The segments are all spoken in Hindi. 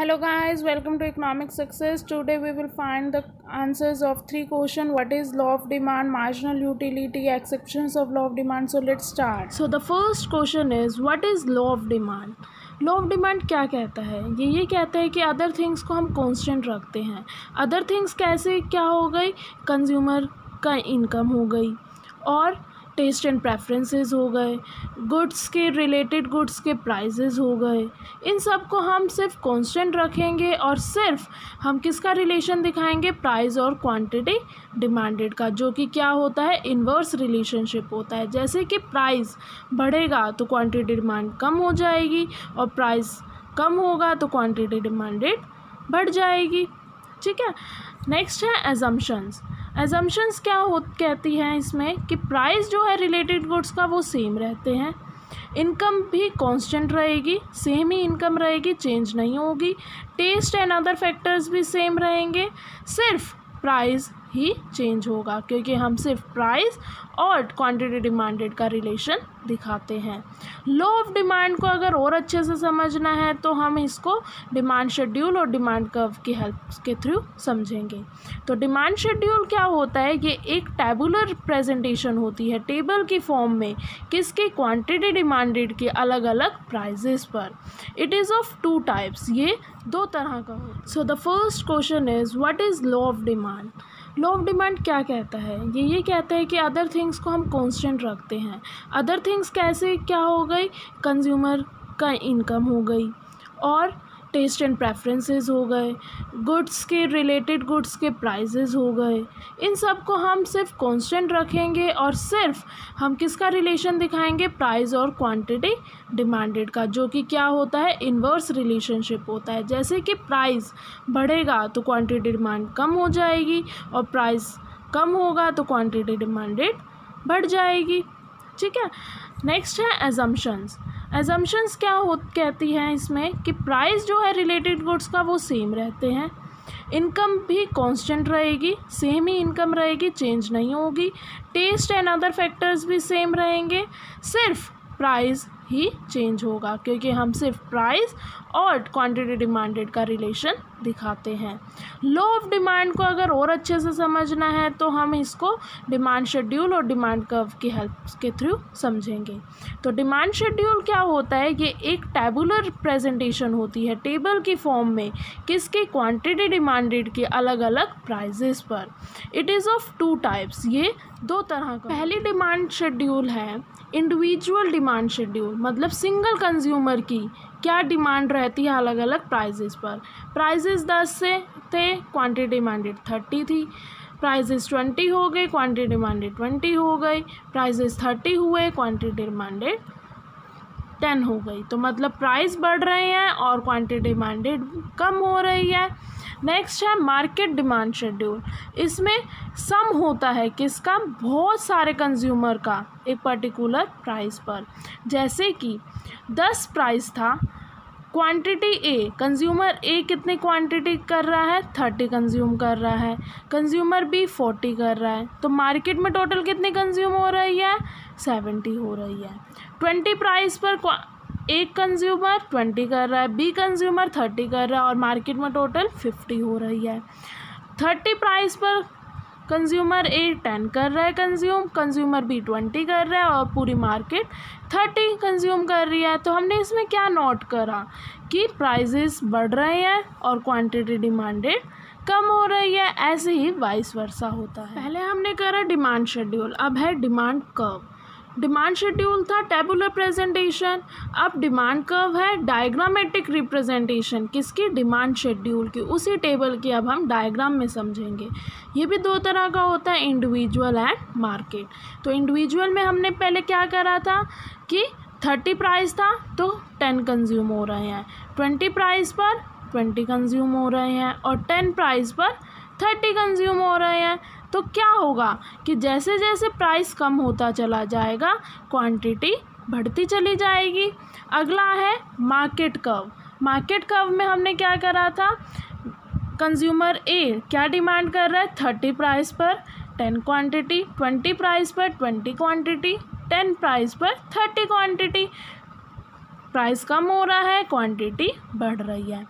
Hello guys, welcome to Economic Success. Today we will find the answers of 3 questions. What is law of demand, marginal utility, exceptions of law of demand. So let's start. So the first question is what is law of demand? Law of demand क्या कहता है? ये कहता है कि अदर थिंग्स को हम कांस्टेंट रखते हैं. अदर थिंग्स कैसे क्या हो गई? कंज्यूमर का इनकम हो गई और टेस्ट एंड प्रेफरेंसेस हो गए, गुड्स के रिलेटेड गुड्स के प्राइजेस हो गए. इन सब को हम सिर्फ कांस्टेंट रखेंगे और सिर्फ हम किसका रिलेशन दिखाएंगे? प्राइस और क्वांटिटी डिमांडेड का, जो कि क्या होता है? इन्वर्स रिलेशनशिप होता है. जैसे कि प्राइस बढ़ेगा तो क्वांटिटी डिमांड कम हो जाएगी और प्राइस कम होगा तो क्वांटिटी डिमांडेड बढ़ जाएगी. ठीक है. नेक्स्ट है एजम्पशंस. एजम्पशंस क्या कहती हैं इसमें कि प्राइस जो है रिलेटेड गुड्स का वो सेम रहते हैं, इनकम भी कांस्टेंट रहेगी, सेम ही इनकम रहेगी, चेंज नहीं होगी, टेस्ट एंड अदर फैक्टर्स भी सेम रहेंगे, सिर्फ प्राइस ही चेंज होगा क्योंकि हम सिर्फ प्राइस और क्वांटिटी डिमांडेड का रिलेशन दिखाते हैं. लॉ ऑफ डिमांड को अगर और अच्छे से समझना है तो हम इसको डिमांड शेड्यूल और डिमांड कर्व की हेल्प के थ्रू समझेंगे. तो डिमांड शेड्यूल क्या होता है? ये एक टेबुलर प्रेजेंटेशन होती है टेबल की फॉर्म में, किसकी? क्वांटिटी डिमांडेड के अलग अलग प्राइजेस पर. It is of 2 types. ये 2 तरह का हो. So the first question is what is law of demand? Law of demand क्या कहता है? ये कहता है कि अदर थिंग्स को हम कांस्टेंट रखते हैं. अदर थिंग्स कैसे क्या हो गई? कंज्यूमर का इनकम हो गई और टेस्ट एंड प्रेफरेंसेस हो गए, गुड्स के रिलेटेड गुड्स के प्राइजेस हो गए. इन सब को हम सिर्फ कांस्टेंट रखेंगे और सिर्फ हम किसका रिलेशन दिखाएंगे? प्राइस और क्वांटिटी डिमांडेड का, जो कि क्या होता है? इन्वर्स रिलेशनशिप होता है. जैसे कि प्राइस बढ़ेगा तो क्वांटिटी डिमांड कम हो जाएगी और प्राइस कम होगा तो क्वांटिटी डिमांडेड बढ़ जाएगी. ठीक है. नेक्स्ट है एजम्पशंस. एजम्पशंस क्या कहती हैं इसमें कि प्राइस जो है रिलेटेड गुड्स का वो सेम रहते हैं, इनकम भी कांस्टेंट रहेगी, सेम ही इनकम रहेगी, चेंज नहीं होगी, टेस्ट एंड अदर फैक्टर्स भी सेम रहेंगे, सिर्फ प्राइस ही चेंज होगा क्योंकि हम सिर्फ प्राइस और क्वांटिटी डिमांडेड का रिलेशन दिखाते हैं. लॉ ऑफ डिमांड को अगर और अच्छे से समझना है तो हम इसको डिमांड शेड्यूल और डिमांड कर्व की हेल्प के थ्रू समझेंगे. तो डिमांड शेड्यूल क्या होता है? ये एक टेबुलर प्रेजेंटेशन होती है टेबल की फॉर्म में, किसकी? क्वांटिटी डिमांडेड के अलग अलग प्राइजेस पर. It is of 2 types. ये 2 तरह का. पहली डिमांड शेड्यूल है इंडिविजुअल डिमांड शेड्यूल, मतलब सिंगल कंज्यूमर की क्या डिमांड रहती है अलग अलग प्राइजेस पर. प्राइजेस 10 से थे, क्वांटिटी डिमांडेड 30 थी. प्राइजेस 20 हो गए, क्वांटिटी डिमांडेड 20 हो गई. प्राइजेस 30 हुए, क्वांटिटी डिमांडेड 10 हो गई. तो मतलब प्राइस बढ़ रहे हैं और क्वांटिटी डिमांडेड कम हो रही है. नेक्स्ट है मार्केट डिमांड शेड्यूल. इसमें सम होता है किसका? बहुत सारे कंज्यूमर का एक पर्टिकुलर प्राइस पर. जैसे कि 10 प्राइस था, क्वांटिटी ए, कंज्यूमर ए कितनी क्वांटिटी कर रहा है? 30 कंज्यूम कर रहा है. कंज्यूमर बी 40 कर रहा है. तो मार्केट में टोटल कितनी कंज्यूम हो रही है? 70 हो रही है. 20 प्राइस पर एक कंज्यूमर 20 कर रहा है, बी कंज्यूमर 30 कर रहा है और मार्केट में टोटल 50 हो रही है. 30 प्राइस पर कंज्यूमर ए 10 कर रहा है कंज्यूमर बी 20 कर रहा है और पूरी मार्केट 30 कंज्यूम कर रही है. तो हमने इसमें क्या नोट करा कि प्राइजेस बढ़ रहे हैं और क्वांटिटी डिमांडेड कम हो रही है. ऐसे ही वाइस वर्सा होता है. पहले हमने करा डिमांड शेड्यूल, अब है डिमांड कर्व. डिमांड शेड्यूल था टेबुलर प्रेजेंटेशन, अब डिमांड कर्व है डायग्रामेटिक रिप्रेजेंटेशन. किसकी? डिमांड शेड्यूल की. उसी टेबल की अब हम डायग्राम में समझेंगे. ये भी 2 तरह का होता है, इंडिविजुअल एंड मार्केट. तो इंडिविजुअल में हमने पहले क्या करा था कि 30 प्राइस था तो 10 कंज्यूम हो रहे हैं, 20 प्राइस पर 20 कंज्यूम हो रहे हैं और 10 प्राइस पर 30 कंज्यूम हो रहे हैं. तो क्या होगा कि जैसे जैसे प्राइस कम होता चला जाएगा क्वांटिटी बढ़ती चली जाएगी. अगला है मार्केट कर्व. मार्केट कर्व में हमने क्या करा था? कंज्यूमर ए क्या डिमांड कर रहा है? 30 प्राइस पर 10 क्वांटिटी, 20 प्राइस पर 20 क्वांटिटी, 10 प्राइस पर 30 क्वांटिटी. प्राइस कम हो रहा है, क्वांटिटी बढ़ रही है.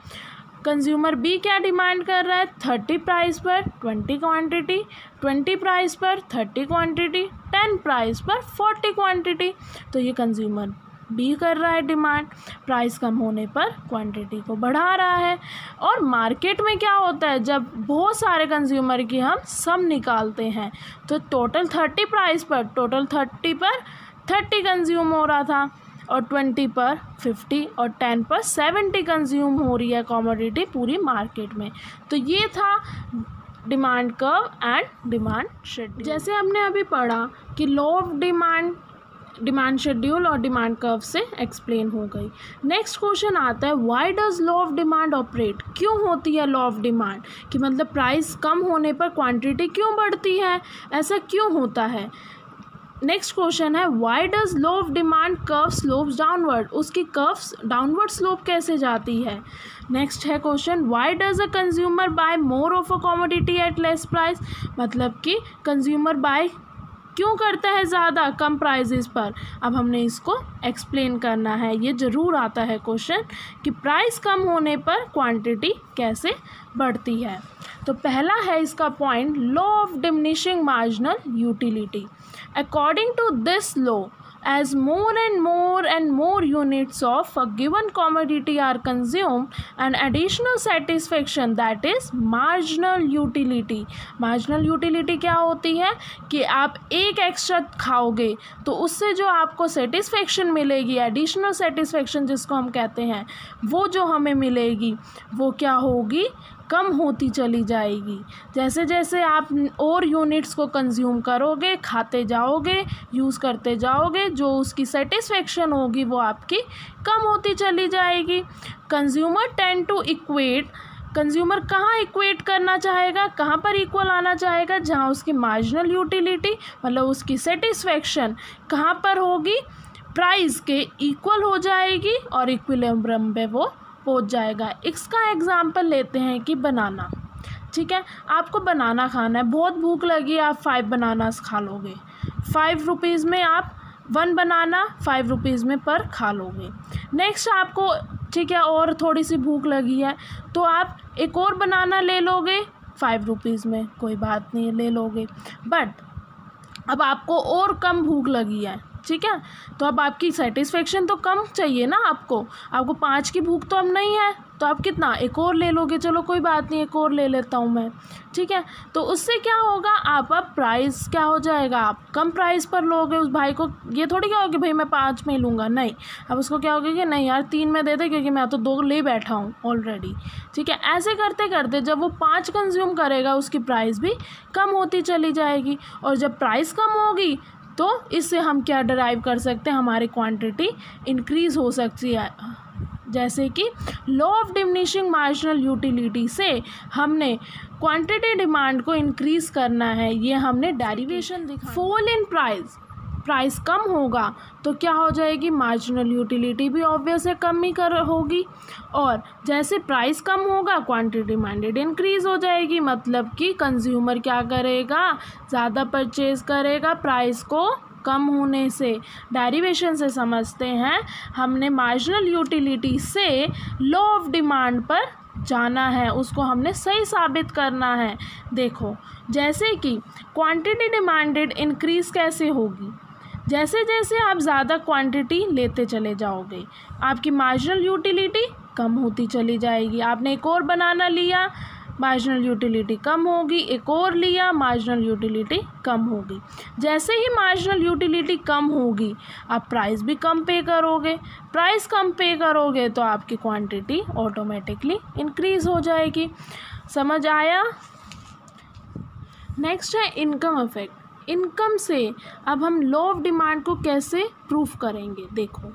कंज्यूमर बी क्या डिमांड कर रहा है, 30 प्राइस पर 20 क्वांटिटी, 20 प्राइस पर 30 क्वांटिटी, 10 प्राइस पर 40 क्वांटिटी। तो ये कंज्यूमर बी कर रहा है डिमांड, प्राइस कम होने पर क्वांटिटी को बढ़ा रहा है। और मार्केट में क्या होता है, जब बहुत सारे कंज्यूमर की हम सम निकालते हैं तो टोटल 30 प्राइस पर, टोटल 30 पर 30 कंज्यूम हो रहा था, और 20 पर 50 और 10 पर 70 कंज्यूम हो रही है कमोडिटी पूरी मार्केट में। तो ये था demand curve and demand schedule. जैसे हमने अभी पढ़ा कि लॉ ऑफ डिमांड शेड्यूल और डिमांड कर्व से एक्सप्लेन हो गई। नेक्स्ट क्वेश्चन आता है, why does law of demand operate, क्यों होती है लॉ ऑफ डिमांड, कि मतलब प्राइस कम होने पर क्वांटिटी क्यों बढ़ती है, ऐसा क्यों होता है। नेक्स्ट क्वेश्चन है, why does law of demand curve slopes downward, उसकी कर्व्स डाउनवर्ड स्लोप कैसे जाती है। नेक्स्ट है question, why does a consumer buy more of a commodity at less price, मतलब कि कंज्यूमर बाय क्यों करता है ज़्यादा कम प्राइजेस पर। अब हमने इसको एक्सप्लेन करना है, ये ज़रूर आता है क्वेश्चन कि प्राइस कम होने पर क्वांटिटी कैसे बढ़ती है। तो पहला है इसका point, law of diminishing marginal utility. According to this law, as more and more units of a given commodity are consumed, an additional satisfaction, that is marginal utility। marginal utility क्या होती है कि आप एक एक्स्ट्रा खाओगे तो उससे जो आपको सेटिस्फेक्शन मिलेगी, एडिशनल सेटिस्फेक्शन जिसको हम कहते हैं, वो जो हमें मिलेगी वो क्या होगी, कम होती चली जाएगी। जैसे जैसे आप और यूनिट्स को कंज्यूम करोगे, खाते जाओगे, यूज़ करते जाओगे, जो उसकी सेटिस्फेक्शन होगी वो आपकी कम होती चली जाएगी। Consumer tend to equate, consumer कहाँ इक्वेट करना चाहेगा, कहाँ पर इक्वल आना चाहेगा, जहाँ उसकी मार्जिनल यूटिलिटी मतलब उसकी सेटिस्फेक्शन कहाँ पर होगी, प्राइस के इक्वल हो जाएगी और इक्विलिब्रियम पे वो पहुंच जाएगा। इसका एग्जांपल लेते हैं कि बनाना, ठीक है, आपको बनाना खाना है, बहुत भूख लगी, आप 5 बनानास खा लोगे, 5 रुपीज़ में आप 1 बनाना 5 रुपीज़ में पर खा लोगे। नेक्स्ट आपको, ठीक है, और थोड़ी सी भूख लगी है तो आप एक और बनाना ले लोगे 5 रुपीज़ में, कोई बात नहीं ले लोगे। बट अब आपको और कम भूख लगी है, ठीक है, तो अब आपकी सेटिस्फेक्शन तो कम चाहिए ना, आपको 5 की भूख तो अब नहीं है, तो आप कितना एक और ले लोगे, चलो कोई बात नहीं एक और ले लेता हूँ मैं, ठीक है। तो उससे क्या होगा, आप अब प्राइस क्या हो जाएगा, आप कम प्राइस पर लोगे। उस भाई को ये थोड़ी क्या होगा कि भाई मैं 5 में ही लूँगा, नहीं, अब उसको क्या होगा कि नहीं यार 3 में दे दे, क्योंकि मैं तो 2 ले बैठा हूँ ऑलरेडी, ठीक है। ऐसे करते करते जब वो 5 कंज्यूम करेगा उसकी प्राइस भी कम होती चली जाएगी, और जब प्राइस कम होगी तो इससे हम क्या डिराइव कर सकते हैं, हमारी क्वांटिटी इंक्रीज़ हो सकती है। जैसे कि law of diminishing marginal utility से हमने क्वांटिटी डिमांड को इंक्रीज़ करना है, ये हमने डेरिवेशन दिखा। फॉल इन प्राइस कम होगा तो क्या हो जाएगी, मार्जिनल यूटिलिटी भी ऑब्वियस है कम ही होगी, और जैसे प्राइस कम होगा क्वांटिटी डिमांडेड इंक्रीज़ हो जाएगी, मतलब कि कंज्यूमर क्या करेगा, ज़्यादा परचेज़ करेगा प्राइस को कम होने से। डेरिवेशन से समझते हैं, हमने मार्जिनल यूटिलिटी से लॉ ऑफ डिमांड पर जाना है, उसको हमने सही साबित करना है। देखो, जैसे कि क्वांटिटी डिमांडेड इंक्रीज़ कैसे होगी, जैसे जैसे आप ज़्यादा क्वांटिटी लेते चले जाओगे आपकी मार्जिनल यूटिलिटी कम होती चली जाएगी। आपने एक और बनाना लिया, मार्जिनल यूटिलिटी कम होगी, एक और लिया, मार्जिनल यूटिलिटी कम होगी। जैसे ही मार्जिनल यूटिलिटी कम होगी आप प्राइस भी कम पे करोगे, प्राइस कम पे करोगे तो आपकी क्वांटिटी ऑटोमेटिकली इंक्रीज़ हो जाएगी। समझ आया। नेक्स्ट है इनकम इफेक्ट। इनकम से अब हम लॉ ऑफ डिमांड को कैसे प्रूफ करेंगे। देखो,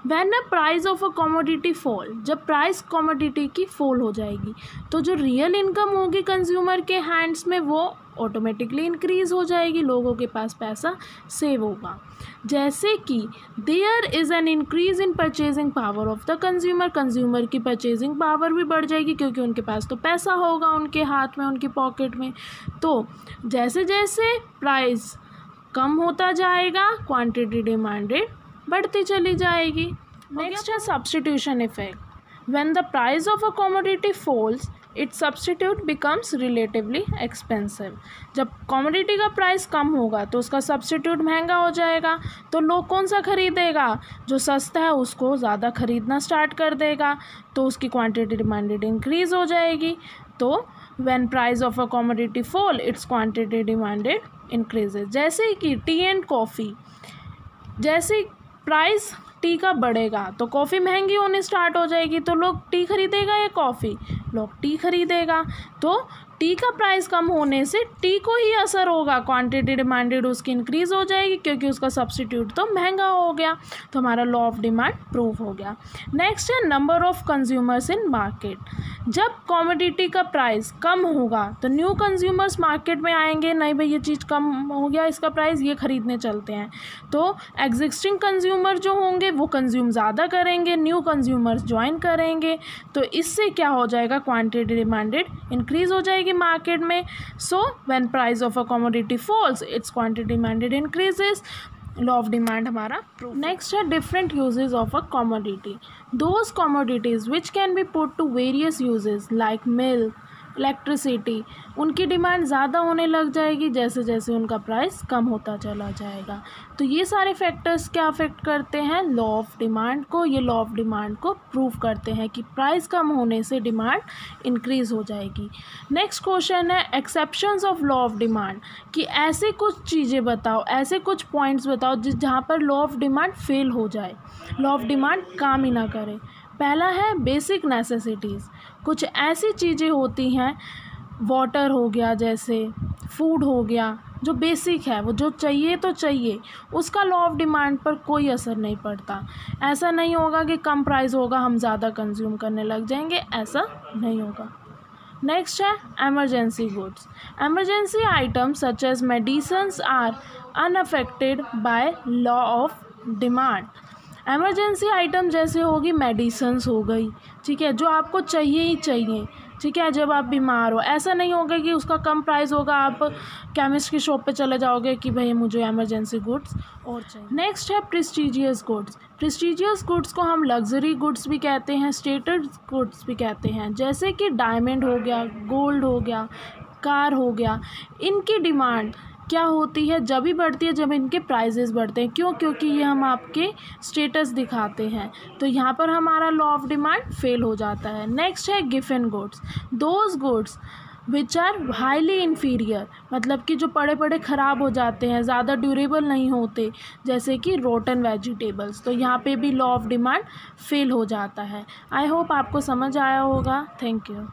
when a price of a commodity fall, जब प्राइस कमोडिटी की फॉल हो जाएगी तो जो रियल इनकम होगी कंज्यूमर के हैंड्स में वो ऑटोमेटिकली इंक्रीज़ हो जाएगी, लोगों के पास पैसा सेव होगा। जैसे कि there is an increase in purchasing power of the consumer, consumer की परचेजिंग पावर भी बढ़ जाएगी क्योंकि उनके पास तो पैसा होगा उनके हाथ में, उनकी पॉकेट में। तो जैसे जैसे प्राइस कम होता जाएगा क्वांटिटी डिमांडेड बढ़ती चली जाएगी। नेक्स्ट है substitution effect. When the price of a commodity falls, its substitute becomes relatively expensive. जब commodity का प्राइस कम होगा तो उसका सब्सिट्यूट महंगा हो जाएगा, तो लोग कौन सा खरीदेगा? जो सस्ता है उसको ज़्यादा खरीदना स्टार्ट कर देगा, तो उसकी क्वांटिटी डिमांडेड इंक्रीज़ हो जाएगी. तो when price of a commodity fall, its quantity demanded increases. जैसे कि टी एंड कॉफ़ी, जैसे प्राइस टी का बढ़ेगा तो कॉफ़ी महंगी होने स्टार्ट हो जाएगी, तो लोग टी खरीदेगा या कॉफ़ी? लोग टी खरीदेगा. तो टी का प्राइस कम होने से टी को ही असर होगा, क्वांटिटी डिमांडेड उसकी इंक्रीज़ हो जाएगी क्योंकि उसका सब्सिट्यूट तो महंगा हो गया. तो हमारा लॉ ऑफ डिमांड प्रूव हो गया. नेक्स्ट है number of consumers in market. जब कॉमोडिटी का प्राइस कम होगा तो न्यू कंज्यूमर्स मार्केट में आएंगे, नहीं भाई ये चीज़ कम हो गया इसका प्राइस, ये ख़रीदने चलते हैं. तो एग्जिस्टिंग कंज्यूमर जो होंगे वो कंज्यूम ज़्यादा करेंगे, न्यू कंज्यूमर्स ज्वाइन करेंगे, तो इससे क्या हो जाएगा? क्वांटिटी डिमांडेड इंक्रीज़ हो जाएगी मार्केट में. So when price of a commodity falls, its quantity demanded increases. Law of demand हमारा प्रूफ. नेक्स्ट है different uses of a commodity. Those commodities which can be put to various uses like milk, electricity, उनकी डिमांड ज़्यादा होने लग जाएगी जैसे जैसे उनका प्राइस कम होता चला जाएगा. तो ये सारे फैक्टर्स क्या अफेक्ट करते हैं? लॉ ऑफ डिमांड को. ये लॉ ऑफ डिमांड को प्रूव करते हैं कि प्राइस कम होने से डिमांड इंक्रीज़ हो जाएगी. नेक्स्ट क्वेश्चन है exceptions of law of demand, कि ऐसे कुछ चीज़ें बताओ, ऐसे कुछ पॉइंट्स बताओ जहाँ पर लॉ ऑफ डिमांड फेल हो जाए, लॉ ऑफ डिमांड काम ही ना करे. पहला है बेसिक नेसेसिटीज़. कुछ ऐसी चीज़ें होती हैं, वाटर हो गया, जैसे फूड हो गया, जो बेसिक है, वो जो चाहिए तो चाहिए, उसका लॉ ऑफ डिमांड पर कोई असर नहीं पड़ता. ऐसा नहीं होगा कि कम प्राइस होगा हम ज़्यादा कंज्यूम करने लग जाएंगे, ऐसा नहीं होगा. नेक्स्ट है emergency goods. Emergency items such as medicines are unaffected by law of demand. Emergency item जैसे होगी मेडिसिन्स हो गई, ठीक है, जो आपको चाहिए ही चाहिए, ठीक है, जब आप बीमार हो. ऐसा नहीं होगा कि उसका कम प्राइस होगा, आप केमिस्ट की शॉप पे चले जाओगे कि भाई मुझे एमरजेंसी गुड्स और चाहिए. नेक्स्ट है प्रेस्टीजियस गुड्स. प्रेस्टीजियस गुड्स को हम लग्जरी गुड्स भी कहते हैं, स्टेटस गुड्स भी कहते हैं, जैसे कि डायमंड हो गया, गोल्ड हो गया, कार हो गया. इनकी डिमांड क्या होती है? जब भी बढ़ती है जब इनके प्राइजेस बढ़ते हैं. क्यों? क्योंकि ये हम आपके स्टेटस दिखाते हैं, तो यहाँ पर हमारा लॉ ऑफ डिमांड फेल हो जाता है. नेक्स्ट है Giffen goods. Those goods which are highly inferior, मतलब कि जो पड़े पड़े ख़राब हो जाते हैं, ज़्यादा ड्यूरेबल नहीं होते, जैसे कि रोटन वेजिटेबल्स. तो यहाँ पे भी लॉ ऑफ डिमांड फेल हो जाता है. आई होप आपको समझ आया होगा. Thank you.